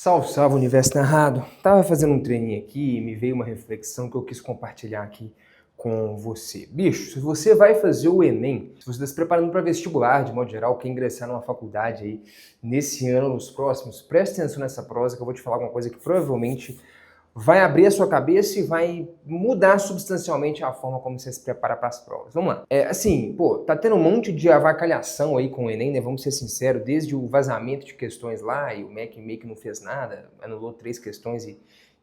Salve, salve, Universo Narrado. Tava fazendo um treininho aqui e me veio uma reflexão que eu quis compartilhar aqui com você. Bicho, se você vai fazer o Enem, se você está se preparando para vestibular, de modo geral, quer ingressar numa faculdade aí nesse ano, nos próximos, preste atenção nessa prosa que eu vou te falar uma coisa que provavelmente vai abrir a sua cabeça e vai mudar substancialmente a forma como você se prepara para as provas. Vamos lá. Tá tendo um monte de avacalhação aí com o Enem, né? Vamos ser sinceros, desde o vazamento de questões lá, e o MEC meio que não fez nada, anulou 3 questões e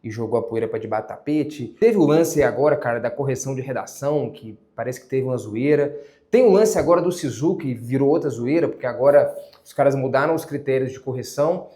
jogou a poeira para debaixo do tapete. Teve o lance agora, cara, da correção de redação, que parece que teve uma zoeira. Tem o lance agora do SISU, que virou outra zoeira, porque agora os caras mudaram os critérios de correção,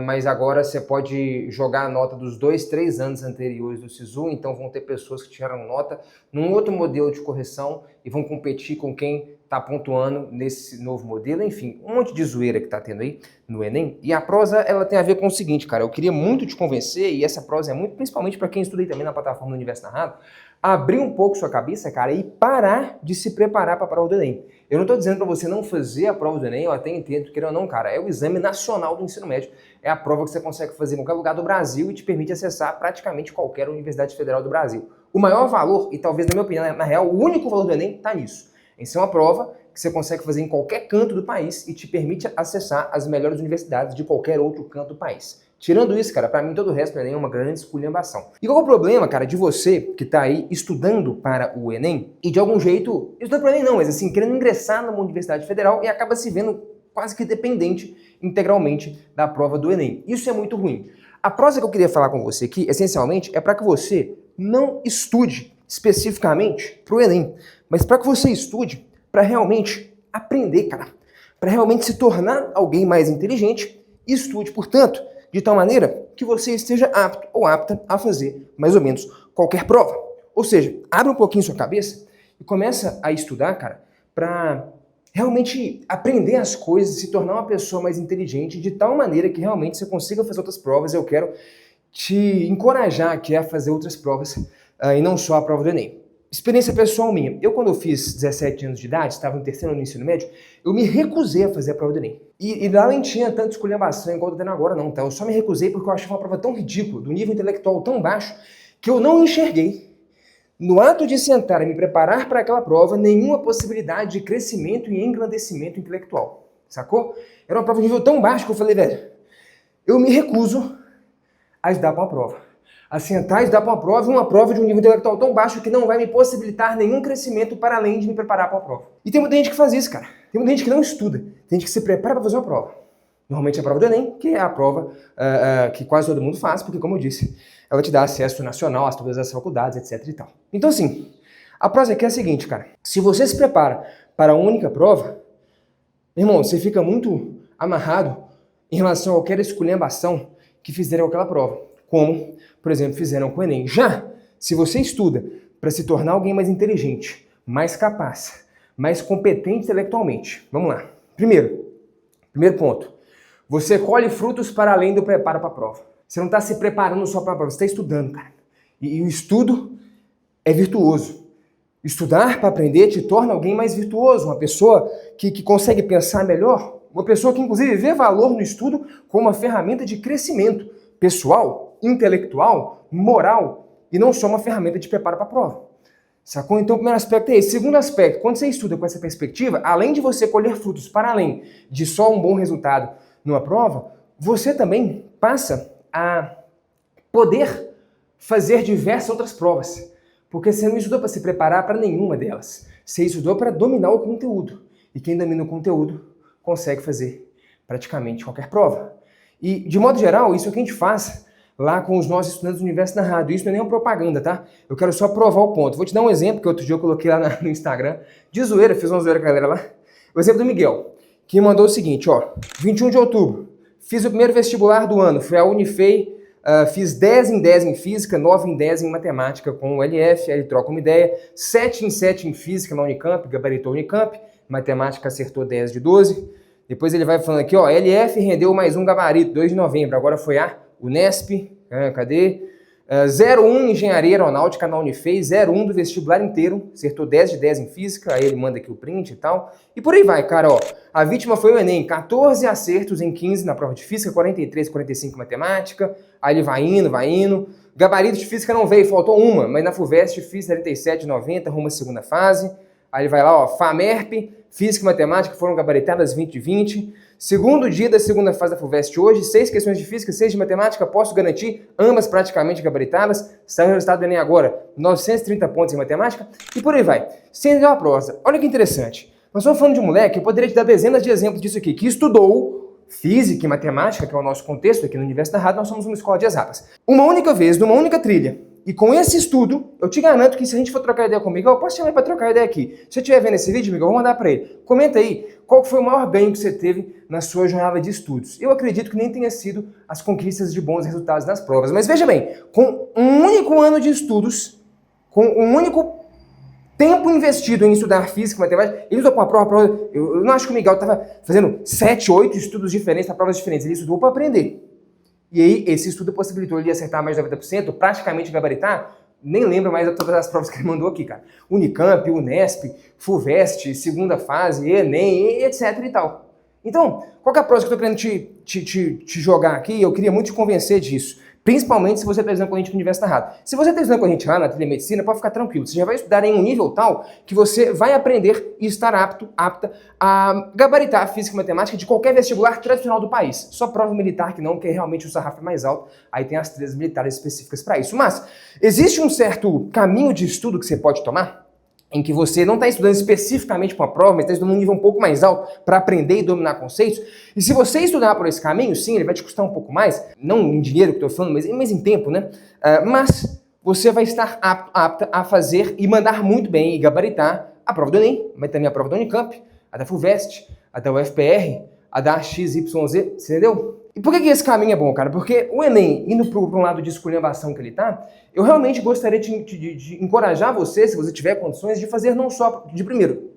mas agora você pode jogar a nota dos 2, 3 anos anteriores do SISU, então vão ter pessoas que tiraram nota num outro modelo de correção e vão competir com quem está pontuando nesse novo modelo. Enfim, um monte de zoeira que está tendo aí no Enem. E a prosa, ela tem a ver com o seguinte, cara, eu queria muito te convencer, e essa prosa é muito, principalmente para quem estuda aí também na plataforma do Universo Narrado, abrir um pouco sua cabeça, cara, e parar de se preparar para a prova do Enem. Eu não estou dizendo para você não fazer a prova do Enem, eu até entendo, queira ou não, cara, é o exame nacional do ensino médio, é a prova que você consegue fazer em qualquer lugar do Brasil e te permite acessar praticamente qualquer universidade federal do Brasil. O maior valor, e talvez na minha opinião, na real, o único valor do Enem está nisso. Em ser uma prova que você consegue fazer em qualquer canto do país e te permite acessar as melhores universidades de qualquer outro canto do país. Tirando isso, cara, pra mim todo o resto do Enem é uma grande esculhambação. E qual é o problema, cara, de você que tá aí estudando para o Enem e de algum jeito, estudando para o Enem não, mas assim, querendo ingressar numa universidade federal e acaba se vendo quase que dependente integralmente da prova do Enem. Isso é muito ruim. A prosa que eu queria falar com você aqui, essencialmente, é para que você não estude especificamente para o Enem, mas para que você estude para realmente aprender, cara, para realmente se tornar alguém mais inteligente e estude, portanto, de tal maneira que você esteja apto ou apta a fazer mais ou menos qualquer prova. Ou seja, abre um pouquinho sua cabeça e começa a estudar, cara, para realmente aprender as coisas, se tornar uma pessoa mais inteligente, de tal maneira que realmente você consiga fazer outras provas. Eu quero te encorajar aqui a fazer outras provas e não só a prova do Enem. Experiência pessoal minha. Eu, quando eu fiz 17 anos de idade, estava no terceiro ano do ensino médio, eu me recusei a fazer a prova do Enem. E lá nem tinha tanta esculhambação igual eu tô tendo agora, não, tá? Eu só me recusei porque eu achava uma prova tão ridícula, do nível intelectual tão baixo, que eu não enxerguei, no ato de sentar e me preparar para aquela prova, nenhuma possibilidade de crescimento e engrandecimento intelectual. Sacou? Era uma prova de nível tão baixo que eu falei, velho, eu me recuso a estudar para uma prova. A sentar e estudar para uma prova de um nível intelectual tão baixo que não vai me possibilitar nenhum crescimento para além de me preparar para a prova. E tem muita gente que faz isso, cara. Tem muita gente que não estuda. Tem gente que se prepara para fazer uma prova. Normalmente é a prova do Enem, que é a prova que quase todo mundo faz, porque, como eu disse, ela te dá acesso nacional a todas as faculdades, etc e tal. Então, assim, a prosa aqui é a seguinte, cara. Se você se prepara para a única prova, irmão, você fica muito amarrado em relação a qualquer esculhambação que fizeram aquela prova. Como, por exemplo, fizeram com o Enem. Já, se você estuda para se tornar alguém mais inteligente, mais capaz, mais competente intelectualmente, vamos lá. Primeiro ponto, você colhe frutos para além do preparo para a prova. Você não está se preparando só para a prova, você está estudando, cara. E o estudo é virtuoso. Estudar para aprender te torna alguém mais virtuoso, uma pessoa que consegue pensar melhor, uma pessoa que inclusive vê valor no estudo como uma ferramenta de crescimento pessoal, intelectual, moral, e não só uma ferramenta de preparo para a prova. Sacou? Então o primeiro aspecto é esse. Segundo aspecto, quando você estuda com essa perspectiva, além de você colher frutos para além de só um bom resultado numa prova, você também passa a poder fazer diversas outras provas. Porque você não estudou para se preparar para nenhuma delas. Você estudou para dominar o conteúdo. E quem domina o conteúdo consegue fazer praticamente qualquer prova. E, de modo geral, isso é o que a gente faz lá com os nossos estudantes do Universo Narrado. Isso não é nenhuma propaganda, tá? Eu quero só provar o ponto. Vou te dar um exemplo que outro dia eu coloquei lá no Instagram. De zoeira, fiz uma zoeira com a galera lá. O exemplo do Miguel, que mandou o seguinte, ó. 21 de outubro, fiz o primeiro vestibular do ano. Fui à Unifei, fiz 10 em 10 em Física, 9 em 10 em Matemática com o LF, aí ele troca uma ideia. 7 em 7 em Física na Unicamp, gabaritou Unicamp. Matemática acertou 10 de 12. Depois ele vai falando aqui, ó, LF rendeu mais um gabarito, 2 de novembro. Agora foi a Unesp, cadê? 0,1 em Engenharia Aeronáutica na Unifez, 0,1 do vestibular inteiro, acertou 10 de 10 em Física, aí ele manda aqui o print e tal. E por aí vai, cara, ó. A vítima foi o Enem, 14 acertos em 15 na prova de Física, 43, 45 em Matemática, aí ele vai indo, vai indo. Gabarito de Física não veio, faltou uma, mas na FUVEST fiz 37 de 90, rumo à segunda fase. Aí ele vai lá, ó, FAMERP, Física e Matemática foram gabaritadas 20 de 20. Segundo dia da segunda fase da FUVEST hoje, 6 questões de Física, 6 de Matemática, posso garantir, ambas praticamente gabaritadas. Saiu o resultado do Enem agora, 930 pontos em Matemática, e por aí vai. Sem entender a prosa, olha que interessante. Nós estamos falando de um moleque, eu poderia te dar dezenas de exemplos disso aqui, que estudou Física e Matemática, que é o nosso contexto aqui no Universo da Rádio, nós somos uma escola de exatas. Uma única vez, numa única trilha, e com esse estudo, eu te garanto que se a gente for trocar ideia comigo, eu posso chamar para trocar ideia aqui. Se você estiver vendo esse vídeo, amigo, eu vou mandar para ele. Comenta aí qual foi o maior ganho que você teve na sua jornada de estudos. Eu acredito que nem tenha sido as conquistas de bons resultados nas provas. Mas veja bem, com um único ano de estudos, com um único tempo investido em estudar Física e Matemática, ele estudou para uma prova, eu não acho que o Miguel estava fazendo 7, 8 estudos diferentes para provas diferentes, ele estudou para aprender. E aí, esse estudo possibilitou ele acertar mais de 90%, praticamente gabaritar, nem lembro mais de todas as provas que ele mandou aqui, cara. Unicamp, Unesp, FUVEST, segunda fase, Enem, etc e tal. Então, qual que é a prova que eu tô querendo te jogar aqui? Eu queria muito te convencer disso. Principalmente se você está estudando com a gente no Universo da Rádio. Se você está estudando com a gente lá na telemedicina, pode ficar tranquilo. Você já vai estudar em um nível tal que você vai aprender e estar apta a gabaritar a Física e Matemática de qualquer vestibular tradicional do país. Só prova militar que não, que realmente o sarrafo é mais alto. Aí tem as 3 militares específicas para isso. Mas existe um certo caminho de estudo que você pode tomar em que você não está estudando especificamente para uma prova, mas está estudando um nível um pouco mais alto para aprender e dominar conceitos. E se você estudar por esse caminho, sim, ele vai te custar um pouco mais, não em dinheiro que eu estou falando, mas em tempo, né? Mas você vai estar apta a fazer e mandar muito bem e gabaritar a prova do Enem, mas também a prova da Unicamp, a da FUVEST, a da UFPR, a da XYZ, você entendeu? E por que esse caminho é bom, cara? Porque o Enem, indo para um lado de esculhambação que ele tá, eu realmente gostaria de encorajar você, se você tiver condições, de fazer não só, de primeiro,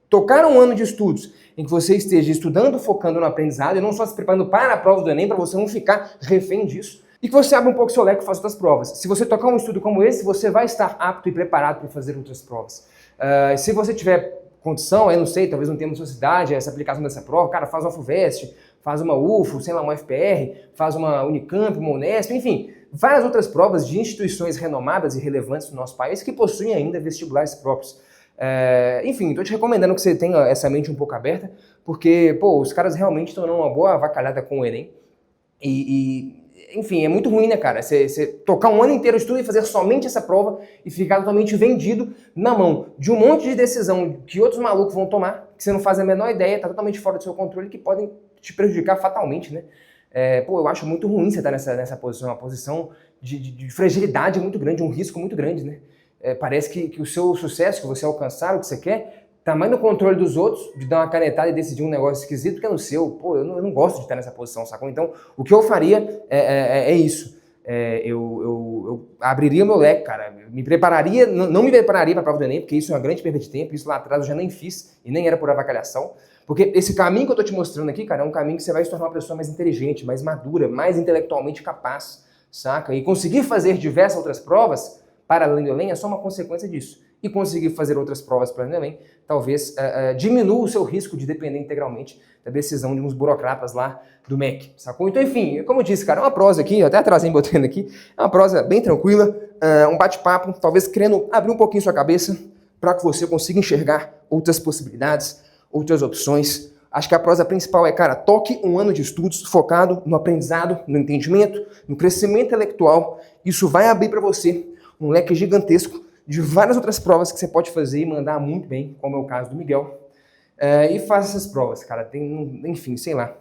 tocar um ano de estudos em que você esteja estudando, focando no aprendizado e não só se preparando para a prova do Enem, para você não ficar refém disso, e que você abra um pouco seu leque e faça outras provas. Se você tocar um estudo como esse, você vai estar apto e preparado para fazer outras provas. Se você tiver condição, eu não sei, talvez não tenha na sua cidade essa aplicação dessa prova, cara, faz uma FUVEST, faz uma UFO, sei lá, uma UFPR, faz uma Unicamp, uma Unesp, enfim, várias outras provas de instituições renomadas e relevantes do nosso país que possuem ainda vestibulares próprios. Enfim, estou te recomendando que você tenha essa mente um pouco aberta, porque, pô, os caras realmente estão dando uma boa avacalhada com o Enem. Enfim, é muito ruim, né, cara? Você tocar um ano inteiro de estudo e fazer somente essa prova e ficar totalmente vendido na mão de um monte de decisão que outros malucos vão tomar, que você não faz a menor ideia, tá totalmente fora do seu controle, que podem te prejudicar fatalmente, né? Eu acho muito ruim você estar nessa posição, uma posição de fragilidade muito grande, um risco muito grande, né? Parece que o seu sucesso, que você alcançar o que você quer, tá mais no controle dos outros, de dar uma canetada e decidir um negócio esquisito que é no seu. Pô, eu não gosto de estar nessa posição, sacou? Então, o que eu faria é isso. Eu abriria o meu leque, cara. Me prepararia, não me prepararia para a prova do Enem, porque isso é uma grande perda de tempo. Isso lá atrás eu já nem fiz e nem era por avacalhação. Porque esse caminho que eu tô te mostrando aqui, cara, é um caminho que você vai se tornar uma pessoa mais inteligente, mais madura, mais intelectualmente capaz, saca? E conseguir fazer diversas outras provas para além do Enem é só uma consequência disso. E conseguir fazer outras provas para além do Enem talvez diminua o seu risco de depender integralmente da decisão de uns burocratas lá do MEC, sacou? Então, enfim, como eu disse, cara, é uma prosa aqui, eu até atrasei botando aqui, é uma prosa bem tranquila, um bate-papo, talvez querendo abrir um pouquinho sua cabeça para que você consiga enxergar outras possibilidades, outras opções. Acho que a prosa principal é, cara, toque um ano de estudos focado no aprendizado, no entendimento, no crescimento intelectual. Isso vai abrir para você um leque gigantesco de várias outras provas que você pode fazer e mandar muito bem, como é o caso do Miguel. E faça essas provas, cara. Enfim, sei lá.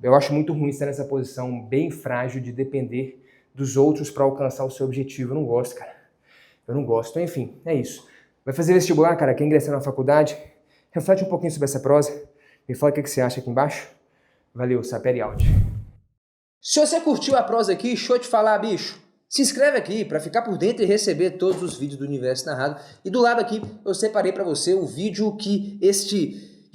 Eu acho muito ruim estar nessa posição bem frágil de depender dos outros para alcançar o seu objetivo. Eu não gosto, cara. Eu não gosto. Então, enfim, é isso. Vai fazer vestibular, cara, quer ingressar na faculdade? Reflete um pouquinho sobre essa prosa. Me fala o que você acha aqui embaixo. Valeu, Sapere Áudio. Se você curtiu a prosa aqui, deixa eu te falar, bicho. Se inscreve aqui para ficar por dentro e receber todos os vídeos do Universo Narrado. E do lado aqui eu separei para você o vídeo que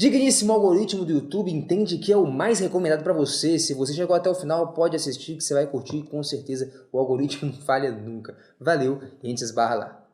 Digníssimo algoritmo do YouTube entende que é o mais recomendado para você. Se você chegou até o final, pode assistir que você vai curtir com certeza. O algoritmo não falha nunca. Valeu e a gente se esbarra lá.